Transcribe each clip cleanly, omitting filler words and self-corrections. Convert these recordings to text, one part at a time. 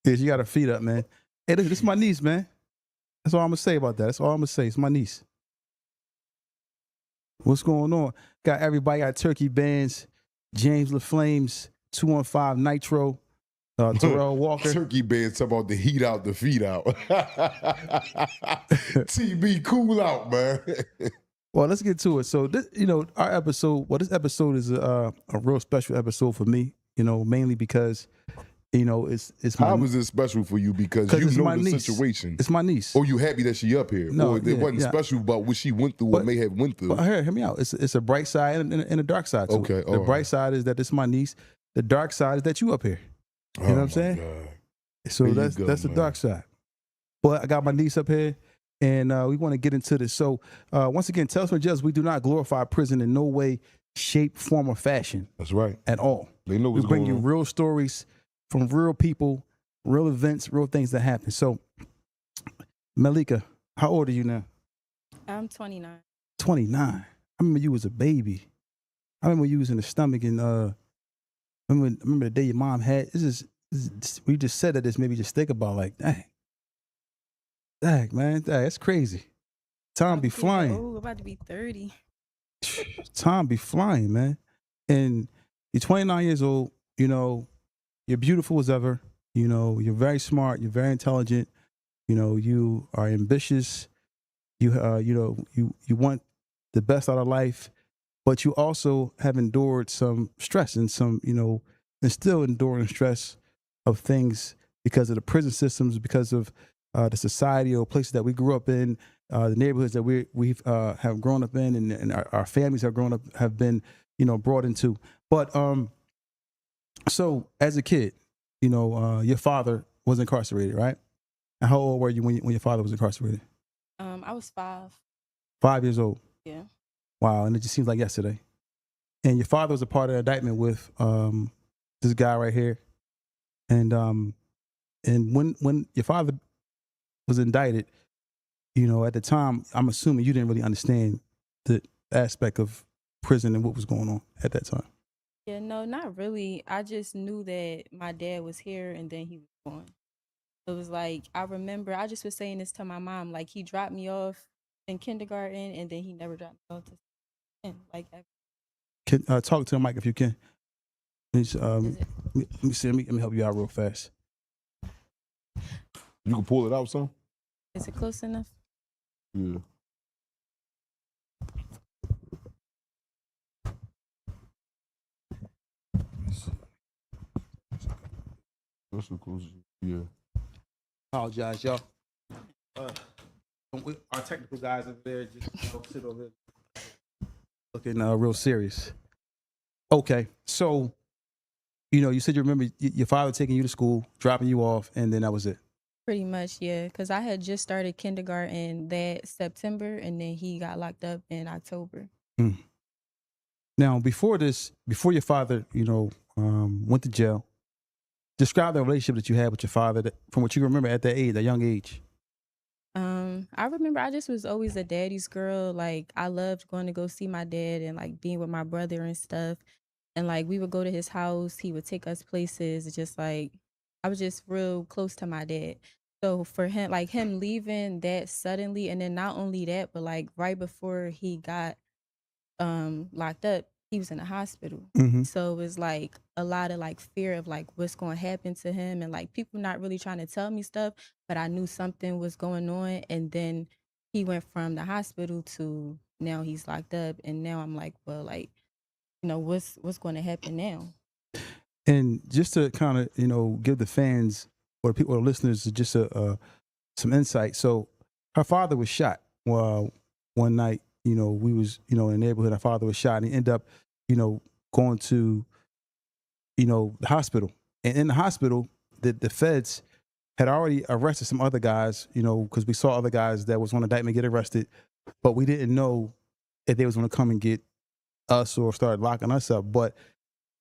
Yeah, she got her feet up, man. Hey, this is my niece, man. That's all I'm gonna say about that. That's all I'm gonna say. It's my niece. What's going on? Got everybody, got Turkey Bands, James LaFlames, 215 Nitro, Terrell Walker. Turkey Band talking about the heat out, the feet out. TB, cool out, man. Well, let's get to it. So, this, our episode, this episode is a real special episode for me, mainly because, it's my... How is it special for you? Because you know the niece. Situation. It's my niece. Or you happy that she up here? No, or it wasn't special about what she went through or may have went through? But hear me out. It's a bright side and a dark side too. Okay. The bright side is that it's my niece. The dark side is that you up here. You know what I'm saying? God. So that's the dark side. But I got my niece up here, and we want to get into this. So once again, tell us what judges, we do not glorify prison in no way, shape, form, or fashion. That's right. At all. They know what's we bring going you on. Real stories from real people, real events, real things that happen. So, Malikah, how old are you now? I'm 29. 29. I remember you was a baby. I remember you was in the stomach, and I remember the day your mom had. We just said that. This made me just think about like, dang, man, that's crazy. Time be flying. Oh, about to be 30. Time be flying, man. And you're 29 years old. You're beautiful as ever. You're very smart. You're very intelligent. You are ambitious. You want the best out of life, but you also have endured some stress and and still enduring stress of things because of the prison systems, because of the society or places that we grew up in, the neighborhoods that we have grown up in, and our families have been brought into. But so as a kid, your father was incarcerated, right? And how old were you when your father was incarcerated? I was 5. 5 years old. Yeah. Wow, and it just seems like yesterday. And your father was a part of the indictment with this guy right here. And when your father was indicted, at the time, I'm assuming you didn't really understand the aspect of prison and what was going on at that time. Yeah, no, not really. I just knew that my dad was here and then he was gone. It was like, I remember, I just was saying this to my mom, like he dropped me off in kindergarten and then he never dropped me off to like ever. Talk to the mic if you can. Let me see. Let me help you out real fast. You can pull it out, son? Is it close enough? Yeah. That's the closest. Yeah. Apologize, y'all. Our technical guys over there just sit over there looking real serious. Okay, so you said you remember your father taking you to school, dropping you off, and then that was it. Pretty much, yeah. Because I had just started kindergarten that September, and then he got locked up in October. Mm. Now, before your father, went to jail, describe the relationship that you had with your father from what you remember at that young age. I remember I just was always a daddy's girl. Like, I loved going to go see my dad and like being with my brother and stuff. And like we would go to his house, he would take us places. It's just like I was just real close to my dad. So for him, like him leaving that suddenly, and then not only that, but like right before he got locked up, he was in the hospital. Mm-hmm. So it was like a lot of like fear of like what's going to happen to him, and like people not really trying to tell me stuff, but I knew something was going on. And then he went from the hospital to now he's locked up, and now I'm like, well, like, what's going to happen now? And just to kind of give the fans or people or listeners just some insight. So her father was shot one night. We was in the neighborhood. Her father was shot, and he ended up going to the hospital. And in the hospital, the feds had already arrested some other guys. Because we saw other guys that was on indictment get arrested, but we didn't know if they was going to come and get us or start locking us up.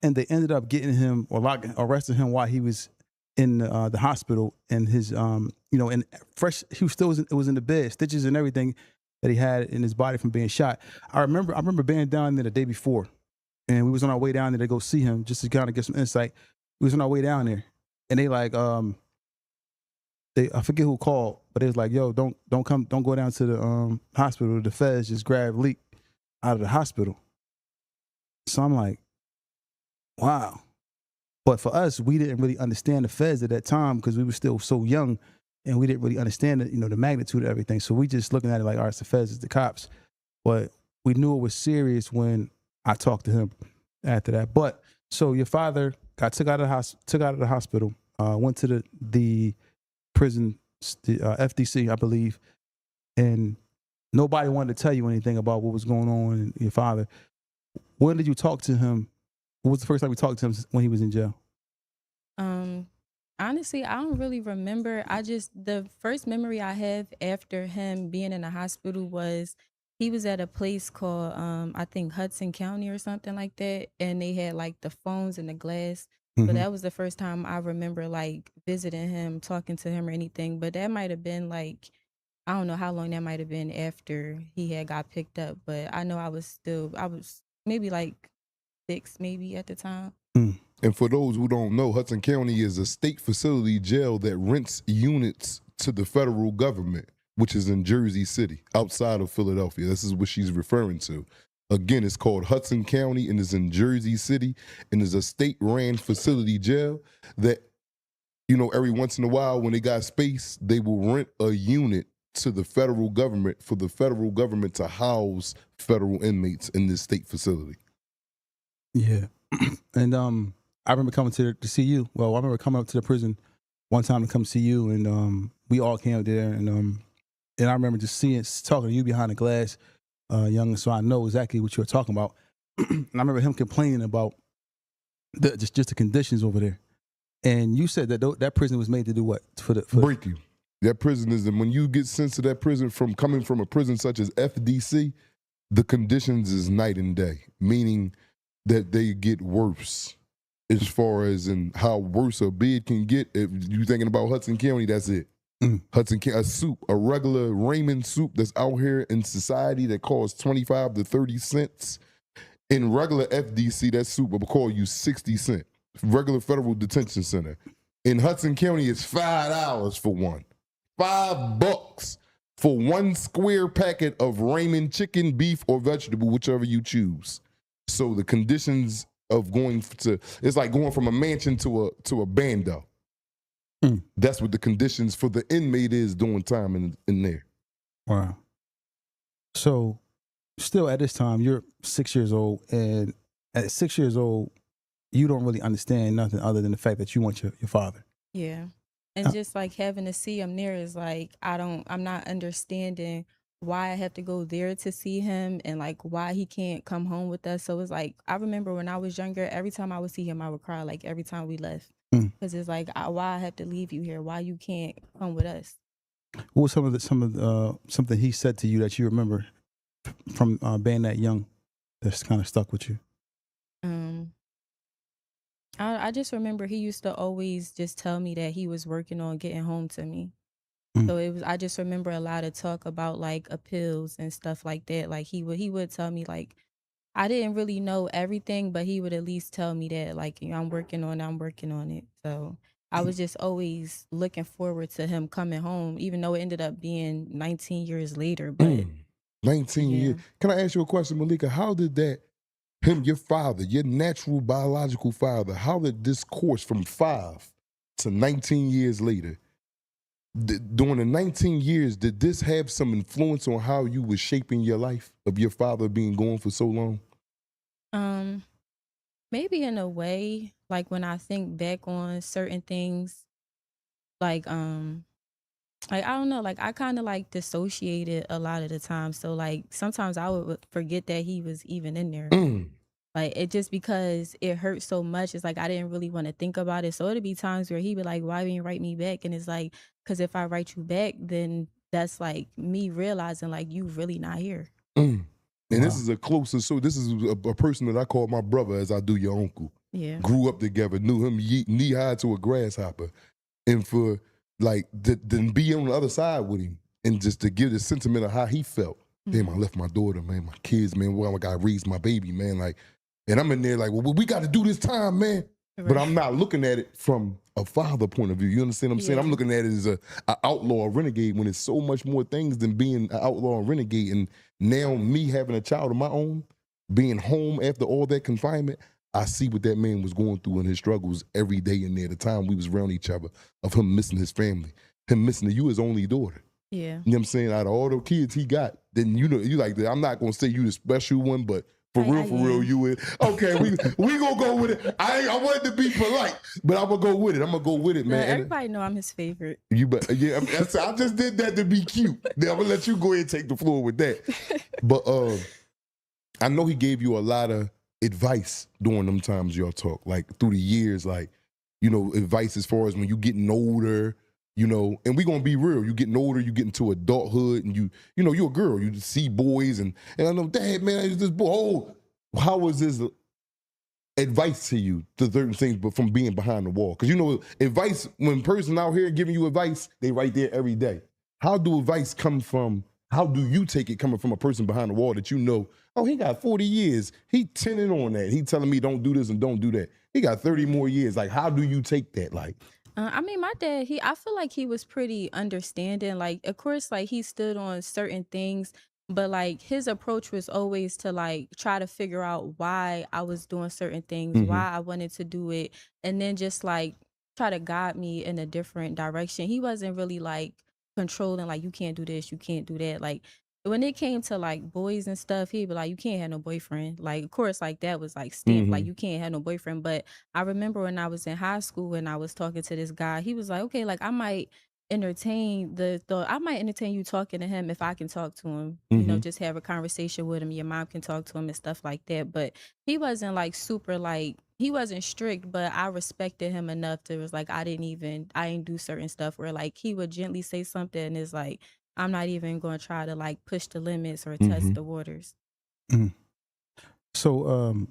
And they ended up getting him or arresting him while he was in the hospital, and his and fresh, he was still was in the bed, stitches and everything that he had in his body from being shot. I remember being down there the day before, and we was on our way down there to go see him just to kind of get some insight. We was on our way down there, and they like I forget who called, but it was like, yo, don't go down to the hospital. The feds just grabbed Leak out of the hospital. So I'm like, wow. But for us, we didn't really understand the feds at that time because we were still so young, and we didn't really understand it, the magnitude of everything. So we just looking at it like, all right, it's the feds, it's the cops. But we knew it was serious when I talked to him after that. But so your father got took out of the hospital, went to the prison, the FDC, I believe, and nobody wanted to tell you anything about what was going on in your father. When did you talk to him? What was the first time we talked to him when he was in jail? Honestly, I don't really remember. The first memory I have after him being in the hospital was he was at a place called, I think Hudson County or something like that. And they had like the phones and the glass. So that was the first time I remember like visiting him, talking to him or anything. But that might have been like, I don't know how long that might have been after he had got picked up. But I know I was maybe like 6 maybe at the time. And for those who don't know, Hudson County is a state facility jail that rents units to the federal government, which is in Jersey City, outside of Philadelphia. This is what she's referring to. Again, it's called Hudson County and is in Jersey City and is a state-ran facility jail that, every once in a while when they got space, they will rent a unit to the federal government for the federal government to house federal inmates in this state facility. Yeah. And I remember coming to see you. Well, I remember coming up to the prison one time to come see you, and we all came up there, and I remember just talking to you behind the glass, young, so I know exactly what you were talking about. And I remember him complaining about just the conditions over there. And you said that prison was made to do what? Break you. That prison is, and when you get sent to that prison coming from a prison such as FDC, the conditions is night and day, meaning that they get worse as far as in how worse a bid can get. If you're thinking about Hudson County, that's it. Hudson County, a regular ramen soup that's out here in society that costs 25 to 30 cents. In regular FDC, that soup will call you 60 cents. Regular federal detention center. In Hudson County, it's $5 for one. $5 for one square packet of ramen, chicken, beef, or vegetable, whichever you choose. So the conditions of it's like going from a mansion to a bando. That's what the conditions for the inmate is doing time in there. Wow. So still at this time, you're 6 years old, and at 6 years old, you don't really understand nothing other than the fact that you want your father. Yeah. And just like having to see him there is like, I'm not understanding why I have to go there to see him and like why he can't come home with us. So it's like, I remember when I was younger, every time I would see him, I would cry like every time we left. Because it's like, why I have to leave you here? Why you can't come with us? What was something he said to you that you remember from being that young that's kind of stuck with you? I just remember he used to always just tell me that he was working on getting home to me. So I just remember a lot of talk about like appeals and stuff like that. Like he would tell me like, I didn't really know everything, but he would at least tell me that like, I'm working on it. So I was just always looking forward to him coming home, even though it ended up being 19 years later. But 19 years. Can I ask you a question, Malikah? How did your father, your natural biological father, how did this course from 5 to 19 years later, during the 19 years, did this have some influence on how you were shaping your life of your father being gone for so long? Maybe in a way, like when I think back on certain things, like I don't know, like I kind of like dissociated a lot of the time. So like sometimes I would forget that he was even in there. Like it just because it hurt so much, it's like I didn't really want to think about it. So it'd be times where he'd be like, "Why didn't you write me back?" And it's like, because if I write you back, then that's like me realizing like you really not here. And this is this is a person that I call my brother, as I do your uncle. Yeah. Grew up together, knew him knee high to a grasshopper. And for like, then be on the other side with him and just to give the sentiment of how he felt. Damn, I left my daughter, man, my kids, man, well, I gotta raise my baby, man. Like, and I'm in there like, well, we gotta do this time, man. Right. But I'm not looking at it from a father point of view. You understand what I'm saying? I'm Yeah. looking at it as a outlaw, a renegade, when it's so much more things than being an outlaw and renegade. And now me having a child of my own, being home after all that confinement, I see what that man was going through and his struggles every day in there. The time we was around each other, of him missing his family, him missing you, his only daughter. Yeah. You know what I'm saying? Out of all the kids he got, then you know, you like that. I'm not gonna say you the special one, but for real, you is. Okay, we gonna go with it. I wanted to be polite, but I'm gonna go with it. I'm gonna go with it, man. Everybody know I'm his favorite. You bet. Yeah, I just did that to be cute. Then I'm gonna let you go ahead and take the floor with that. But I know he gave you a lot of advice during them times y'all talk, like through the years, like, you know, advice as far as when you getting older, you know, and we gonna be real, you getting older, you get into adulthood, and you know, you're a girl, you see boys, and I know, Dad, man, is this boy, oh, how was this advice to you to certain things, but from being behind the wall? Because, you know, advice, when a person out here giving you advice, they right there every day. How do advice come from, how do you take it coming from a person behind the wall that you know, oh, he got 40 years. He tenning on that. He telling me don't do this and don't do that. He got 30 more years. Like, how do you take that? Like, I mean, my dad, I feel like he was pretty understanding. Like, of course, like he stood on certain things, but like his approach was always to like try to figure out why I was doing certain things, why I wanted to do it, and then just like try to guide me in a different direction. He wasn't really like controlling, like, you can't do this, you can't do that. Like, when it came to like boys and stuff, he'd be like, you can't have no boyfriend. Like, of course, like that was like stamped, like you can't have no boyfriend. But I remember when I was in high school and I was talking to this guy, he was like, okay, like I might entertain the thought, I might entertain you talking to him if I can talk to him, you know, just have a conversation with him. Your mom can talk to him and stuff like that. But he wasn't like super, like, he wasn't strict, but I respected him enough to, was like, I didn't do certain stuff where like he would gently say something and it's like, I'm not even going to try to like push the limits or test the waters. So,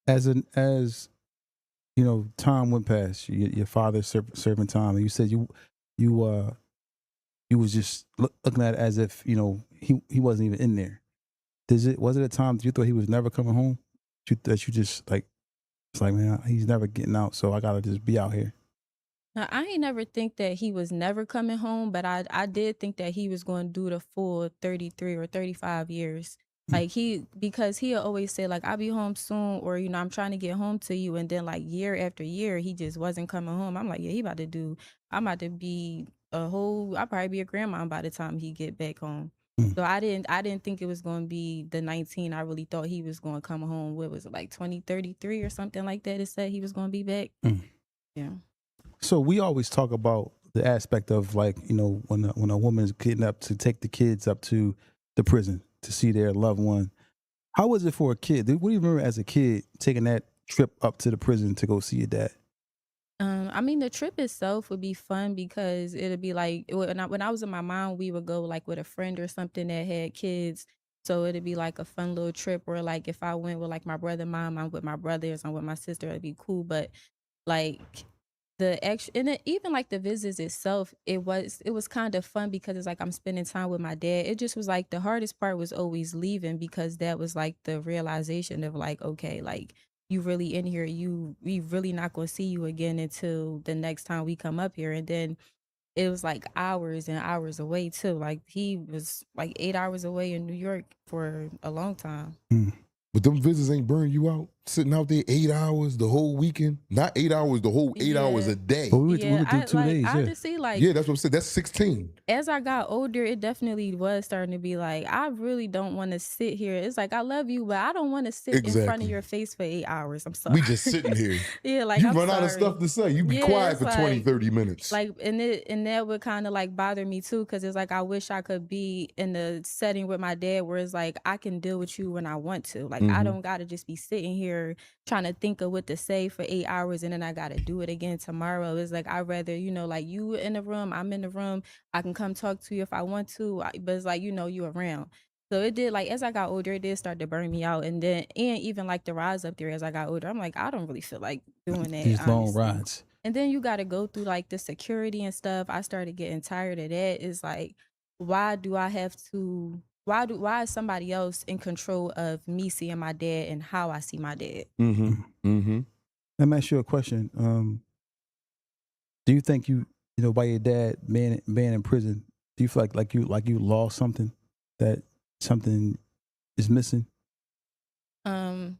as you know, time went past. Your father serving time, and you said you was just looking at it as if, you know, he wasn't even in there. Was it a time that you thought he was never coming home? That you just like, it's like, man, he's never getting out, so I gotta just be out here. Now, I ain't never think that he was never coming home, but I did think that he was going to do the full 33 or 35 years. Like because he'll always say like, I'll be home soon, or, you know, I'm trying to get home to you. And then like year after year, he just wasn't coming home. I'm like, yeah, I'm about to be I'll probably be a grandma by the time he get back home. So I didn't think it was going to be the 19. I really thought he was going to come home. What was it, like 2033 or something like that? It said he was going to be back. Yeah. So we always talk about the aspect of, like, you know, when a woman's getting up to take the kids up to the prison to see their loved one. How was it for a kid? What do you remember as a kid taking that trip up to the prison to go see your dad? I mean, the trip itself would be fun because it'd be like when I was with my mom, we would go like with a friend or something that had kids. So it'd be like a fun little trip. Or like if I went with like my brother, mom, I'm with my brothers, I'm with my sister, it'd be cool. But like even like the visits itself, it was kind of fun because it's like I'm spending time with my dad. It just was like the hardest part was always leaving, because that was like the realization of like, okay, like you really in here, we really not gonna see you again until the next time we come up here. And then it was like hours and hours away too. Like he was like 8 hours away in New York for a long time. But them visits ain't burn you out? Sitting out there 8 hours the whole weekend? Not 8 hours, the whole 8 hours a day. But we would do 2 days. Yeah. Honestly, like, Yeah, that's what I said. That's 16. As I got older, it definitely was starting to be like, I really don't want to sit here. It's like, I love you, but I don't want to sit in front of your face for 8 hours. I'm sorry. We just sitting here. Yeah, like, you I'm run out of sorry. stuff to say. You be quiet for 20, 30 minutes. Like, and that would kind of like bother me too, because it's like I wish I could be in the setting with my dad where it's like I can deal with you when I want to. Like, I don't gotta just be sitting here trying to think of what to say for 8 hours and then I gotta do it again tomorrow. It's like I'd rather, you know, like you in the room, I'm in the room, I can come talk to you if I want to, but it's like, you know, you around. So it did, like, as I got older, it did start to burn me out. And even like the rides up there as I got older, I'm like, I don't really feel like doing that. These long honestly. rides. And then you got to go through like the security and stuff. I started getting tired of that. It's like, why is somebody else in control of me seeing my dad and how I see my dad? Let me ask you a question. Do you think you know by your dad being in prison, do you feel like you lost something, that something is missing? Um,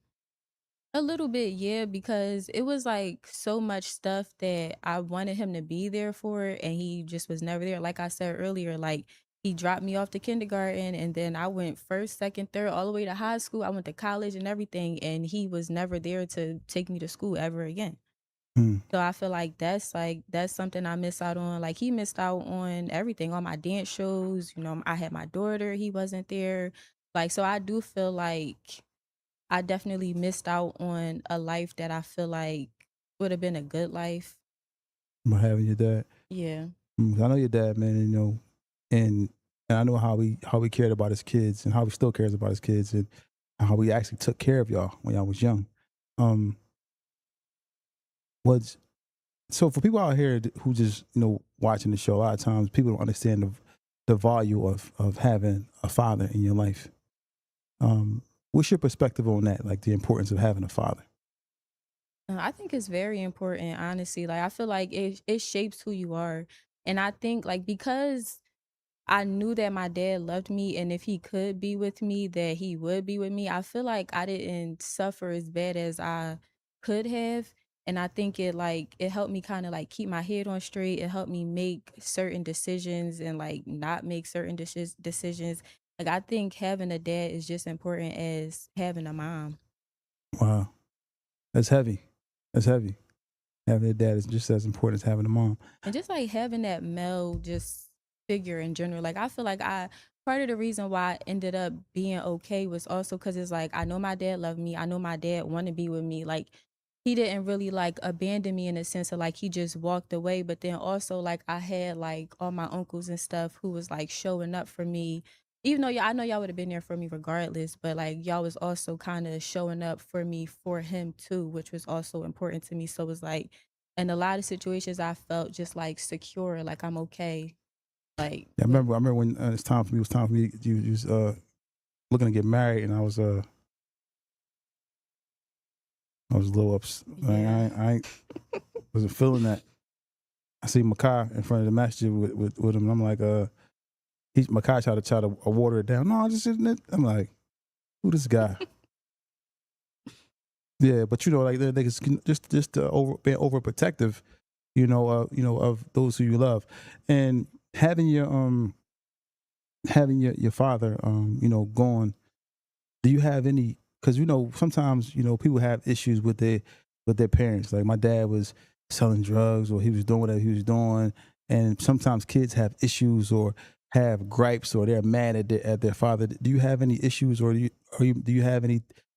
a little bit, yeah, because it was like so much stuff that I wanted him to be there for, and he just was never there. Like I said earlier, like he dropped me off to kindergarten, and then I went first, second, third, all the way to high school. I went to college and everything, and he was never there to take me to school ever again. Hmm. So I feel like that's something I miss out on. Like he missed out on everything, on my dance shows. You know, I had my daughter, he wasn't there. Like so I do feel like I definitely missed out on a life that I feel like would have been a good life. About having your dad. Yeah. I know your dad, man. You know, and I know how he cared about his kids and how he still cares about his kids and how he actually took care of y'all when y'all was young. Um, was so for people out here who just watching the show, a lot of times people don't understand the value of having a father in your life. What's your perspective on that? Like the importance of having a father? I think it's very important, honestly. Like I feel like it shapes who you are. And I think like because I knew that my dad loved me, and if he could be with me, that he would be with me. I feel like I didn't suffer as bad as I could have. And I think it helped me kind of like keep my head on straight. It helped me make certain decisions and like not make certain decisions. Like I think having a dad is just important as having a mom. Wow, that's heavy. That's heavy. Having a dad is just as important as having a mom. And just like having that male just figure in general, like I feel like I part of the reason why I ended up being okay was also because it's like I know my dad loved me. I know my dad wanted to be with me. Like he didn't really like abandon me in a sense of like he just walked away. But then also like I had like all my uncles and stuff who was like showing up for me. Even though I know y'all would have been there for me regardless, but like y'all was also kind of showing up for me for him too, which was also important to me. So it was like in a lot of situations, I felt just like secure, like I'm okay. Like, Yeah, with, I remember when it's time for me. It was time for me. You was looking to get married, and I was a little ups. yeah, I ain't, wasn't feeling that. I see Makai in front of the masjid with him, and I'm like, Makai tried to water it down. No, I just isn't it. I'm like, who this guy? Yeah, but like they just being overprotective, of those who you love, and having your father, gone. Do you have any? Because sometimes people have issues with their parents. Like my dad was selling drugs, or he was doing whatever he was doing, and sometimes kids have issues or have gripes, or they're mad at their father. Do you have any issues, or do you have any